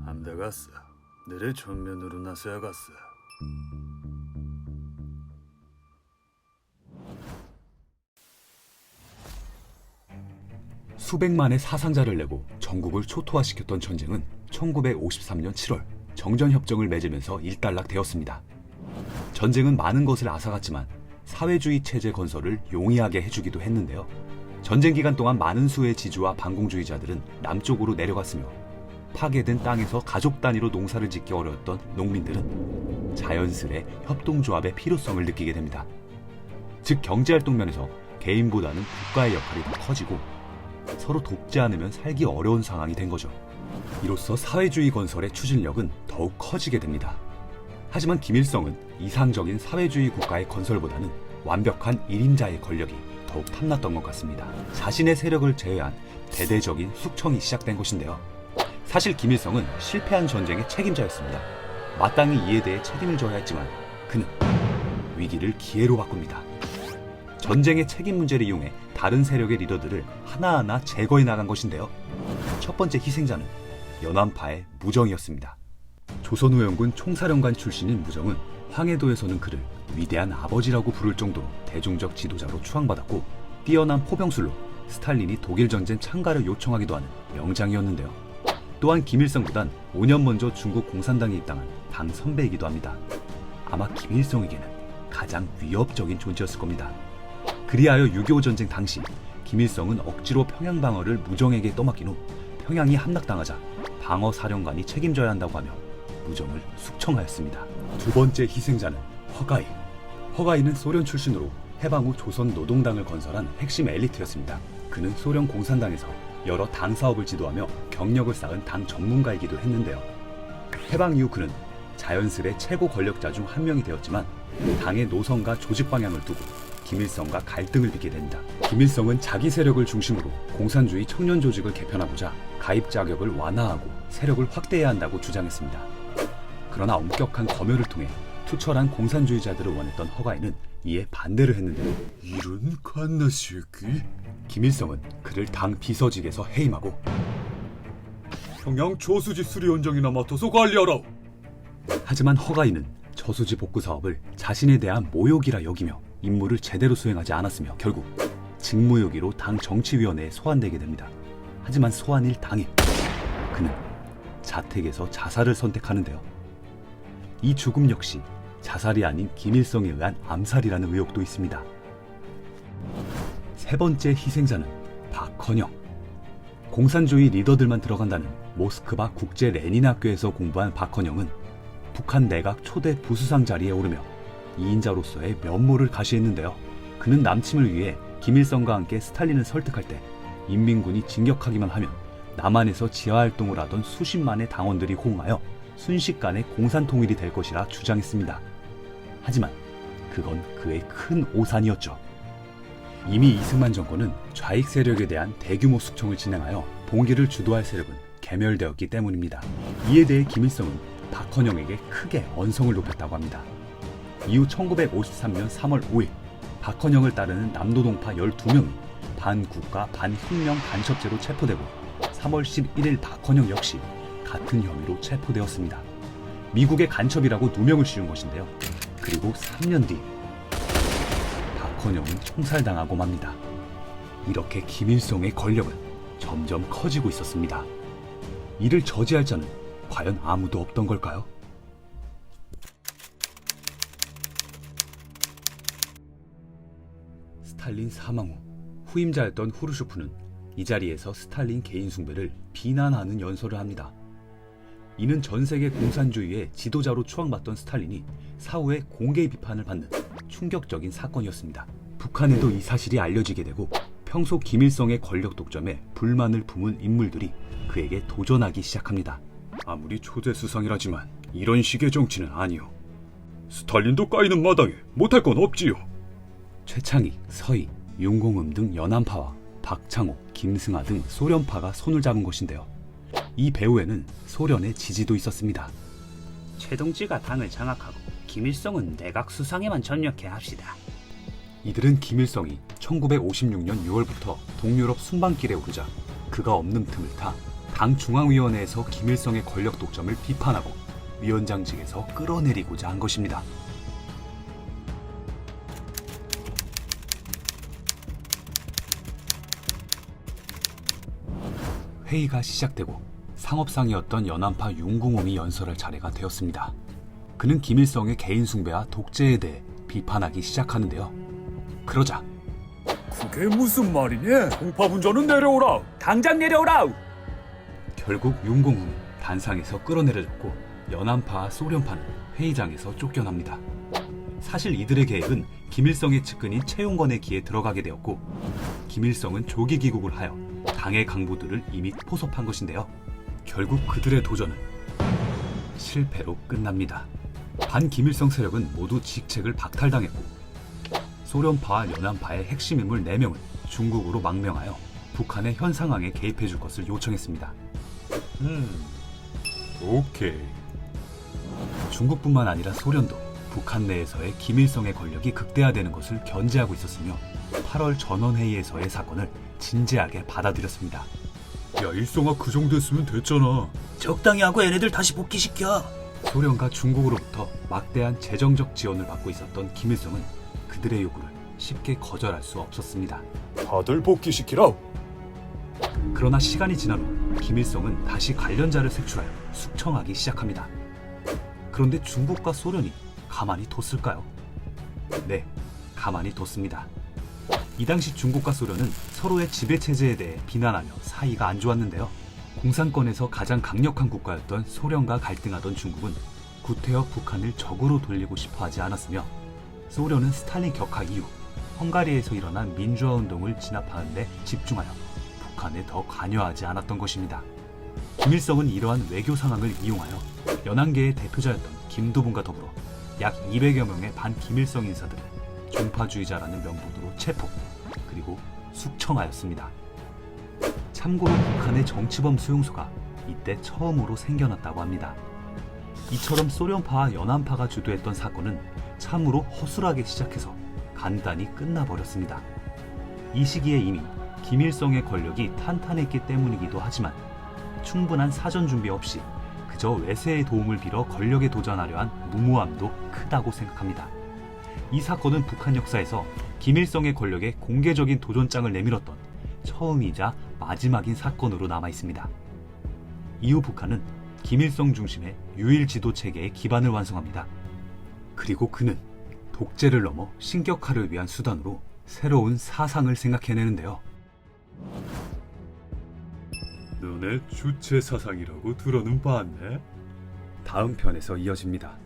안 돼갔어. 너의 전면으로 나서야갔어. 수백만의 사상자를 내고 전국을 초토화시켰던 전쟁은 1953년 7월 정전협정을 맺으면서 일단락되었습니다. 전쟁은 많은 것을 앗아갔지만 사회주의 체제 건설을 용이하게 해주기도 했는데요. 전쟁 기간 동안 많은 수의 지주와 반공주의자들은 남쪽으로 내려갔으며 파괴된 땅에서 가족 단위로 농사를 짓기 어려웠던 농민들은 자연스레 협동조합의 필요성을 느끼게 됩니다. 즉 경제활동 면에서 개인보다는 국가의 역할이 더 커지고 서로 돕지 않으면 살기 어려운 상황이 된 거죠. 이로써 사회주의 건설의 추진력은 더욱 커지게 됩니다. 하지만 김일성은 이상적인 사회주의 국가의 건설보다는 완벽한 1인자의 권력이 더욱 탐났던 것 같습니다. 자신의 세력을 제외한 대대적인 숙청이 시작된 것인데요. 사실 김일성은 실패한 전쟁의 책임자였습니다. 마땅히 이에 대해 책임을 져야 했지만 그는 위기를 기회로 바꿉니다. 전쟁의 책임 문제를 이용해 다른 세력의 리더들을 하나하나 제거해 나간 것인데요. 첫 번째 희생자는 연안파의 무정이었습니다. 조선우영군 총사령관 출신인 무정은 황해도에서는 그를 위대한 아버지라고 부를 정도로 대중적 지도자로 추앙받았고 뛰어난 포병술로 스탈린이 독일 전쟁 참가를 요청하기도 하는 명장이었는데요. 또한 김일성보단 5년 먼저 중국 공산당에 입당한 당 선배이기도 합니다. 아마 김일성에게는 가장 위협적인 존재였을 겁니다. 그리하여 6.25 전쟁 당시 김일성은 억지로 평양 방어를 무정에게 떠맡긴 후 평양이 함락당하자 방어사령관이 책임져야 한다고 하며 무정을 숙청하였습니다. 두 번째 희생자는 허가이. 허가이는 소련 출신으로 해방 후 조선 노동당을 건설한 핵심 엘리트였습니다. 그는 소련 공산당에서 여러 당 사업을 지도하며 경력을 쌓은 당 전문가이기도 했는데요. 해방 이후 그는 자연스레 최고 권력자 중 한 명이 되었지만 당의 노선과 조직 방향을 두고 김일성과 갈등을 빚게 됩니다. 김일성은 자기 세력을 중심으로 공산주의 청년 조직을 개편하고자 가입 자격을 완화하고 세력을 확대해야 한다고 주장했습니다. 그러나 엄격한 검열을 통해 투철한 공산주의자들을 원했던 허가이는 이에 반대를 했는데요. 이런 갓나 새끼. 김일성은 그를 당 비서직에서 해임하고 평양 저수지 수리 현장이나 맡아서 관리하라. 하지만 허가이는 저수지 복구 사업을 자신에 대한 모욕이라 여기며 임무를 제대로 수행하지 않았으며 결국 직무유기로 당 정치위원회에 소환되게 됩니다. 하지만 소환일 당일 그는 자택에서 자살을 선택하는데요. 이 죽음 역시 자살이 아닌 김일성에 의한 암살이라는 의혹도 있습니다. 세 번째 희생자는 박헌영. 공산주의 리더들만 들어간다는 모스크바 국제 레닌학교에서 공부한 박헌영은 북한 내각 초대 부수상 자리에 오르며 2인자로서의 면모를 가시했는데요. 그는 남침을 위해 김일성과 함께 스탈린을 설득할 때 인민군이 진격하기만 하면 남한에서 지하활동을 하던 수십만의 당원들이 호응하여 순식간에 공산통일이 될 것이라 주장했습니다. 하지만 그건 그의 큰 오산이었죠. 이미 이승만 정권은 좌익 세력에 대한 대규모 숙청을 진행하여 봉기를 주도할 세력은 괴멸되었기 때문입니다. 이에 대해 김일성은 박헌영에게 크게 언성을 높였다고 합니다. 이후 1953년 3월 5일 박헌영을 따르는 남노동파 12명이 반국가 반혁명 간첩죄로 체포되고 3월 11일 박헌영 역시 같은 혐의로 체포되었습니다. 미국의 간첩이라고 누명을 씌운 것인데요. 그리고 3년 뒤 박헌영은 총살당하고 맙니다. 이렇게 김일성의 권력은 점점 커지고 있었습니다. 이를 저지할 자는 과연 아무도 없던 걸까요? 스탈린 사망 후 후임자였던 후르쇼프는 이 자리에서 스탈린 개인 숭배를 비난하는 연설을 합니다. 이는 전 세계 공산주의의 지도자로 추앙받던 스탈린이 사후에 공개 비판을 받는 충격적인 사건이었습니다. 북한에도 이 사실이 알려지게 되고 평소 김일성의 권력 독점에 불만을 품은 인물들이 그에게 도전하기 시작합니다. 아무리 초대 수상이라지만 이런 식의 정치는 아니오. 스탈린도 까이는 마당에 못할 건 없지요. 최창익, 서희, 윤공음 등 연안파와 박창호, 김승하 등 소련파가 손을 잡은 것인데요. 이 배후에는 소련의 지지도 있었습니다. 최동지가 당을 장악하고 김일성은 내각 수상에만 전력해 합시다. 이들은 김일성이 1956년 6월부터 동유럽 순방길에 오르자 그가 없는 틈을 타 당 중앙위원회에서 김일성의 권력 독점을 비판하고 위원장직에서 끌어내리고자 한 것입니다. 회의가 시작되고 상업상이었던 연안파 윤공홍이 연설할 차례가 되었습니다. 그는 김일성의 개인 숭배와 독재에 대해 비판하기 시작하는데요. 그러자 그게 무슨 말이냐? 공파분전은 내려오라. 당장 내려오라! 결국 윤공홍은 단상에서 끌어내려졌고 연안파와 소련파는 회의장에서 쫓겨납니다. 사실 이들의 계획은 김일성의 측근인 최용건의 귀에 들어가게 되었고 김일성은 조기 귀국을 하여 당의 강부들을 이미 포섭한 것인데요. 결국 그들의 도전은 실패로 끝납니다. 반김일성 세력은 모두 직책을 박탈당했고 소련파와 연안파의 핵심 인물 4명은 중국으로 망명하여 북한의 현 상황에 개입해 줄 것을 요청했습니다. 오케이. 중국뿐만 아니라 소련도 북한 내에서의 김일성의 권력이 극대화되는 것을 견제하고 있었으며 8월 전원회의에서의 사건을 진지하게 받아들였습니다. 야, 일성아, 그 정도 했으면 됐잖아. 적당히 하고 얘네들 다시 복귀시켜. 소련과 중국으로부터 막대한 재정적 지원을 받고 있었던 김일성은 그들의 요구를 쉽게 거절할 수 없었습니다. 다들 복귀시키라. 그러나 시간이 지난 후 김일성은 다시 관련자를 색출하여 숙청하기 시작합니다. 그런데 중국과 소련이 가만히 뒀을까요? 네, 가만히 뒀습니다. 이 당시 중국과 소련은 서로의 지배체제에 대해 비난하며 사이가 안 좋았는데요. 공산권에서 가장 강력한 국가였던 소련과 갈등하던 중국은 구태여 북한을 적으로 돌리고 싶어 하지 않았으며 소련은 스탈린 격하 이후 헝가리에서 일어난 민주화 운동을 진압하는 데 집중하여 북한에 더 관여하지 않았던 것입니다. 김일성은 이러한 외교 상황을 이용하여 연안계의 대표자였던 김도분과 더불어 약 200여 명의 반김일성 인사들을 종파주의자라는 명분으로 체포 그리고 숙청하였습니다. 참고로 북한의 정치범 수용소가 이때 처음으로 생겨났다고 합니다. 이처럼 소련파와 연안파가 주도했던 사건은 참으로 허술하게 시작해서 간단히 끝나버렸습니다. 이 시기에 이미 김일성의 권력이 탄탄했기 때문이기도 하지만 충분한 사전 준비 없이 그저 외세의 도움을 빌어 권력에 도전하려 한 무모함도 크다고 생각합니다. 이 사건은 북한 역사에서 김일성의 권력에 공개적인 도전장을 내밀었던 처음이자 마지막인 사건으로 남아 있습니다. 이후 북한은 김일성 중심의 유일 지도 체계의 기반을 완성합니다. 그리고 그는 독재를 넘어 신격화를 위한 수단으로 새로운 사상을 생각해내는데요. 너네 주체 사상이라고 들어는 봤네. 다음 편에서 이어집니다.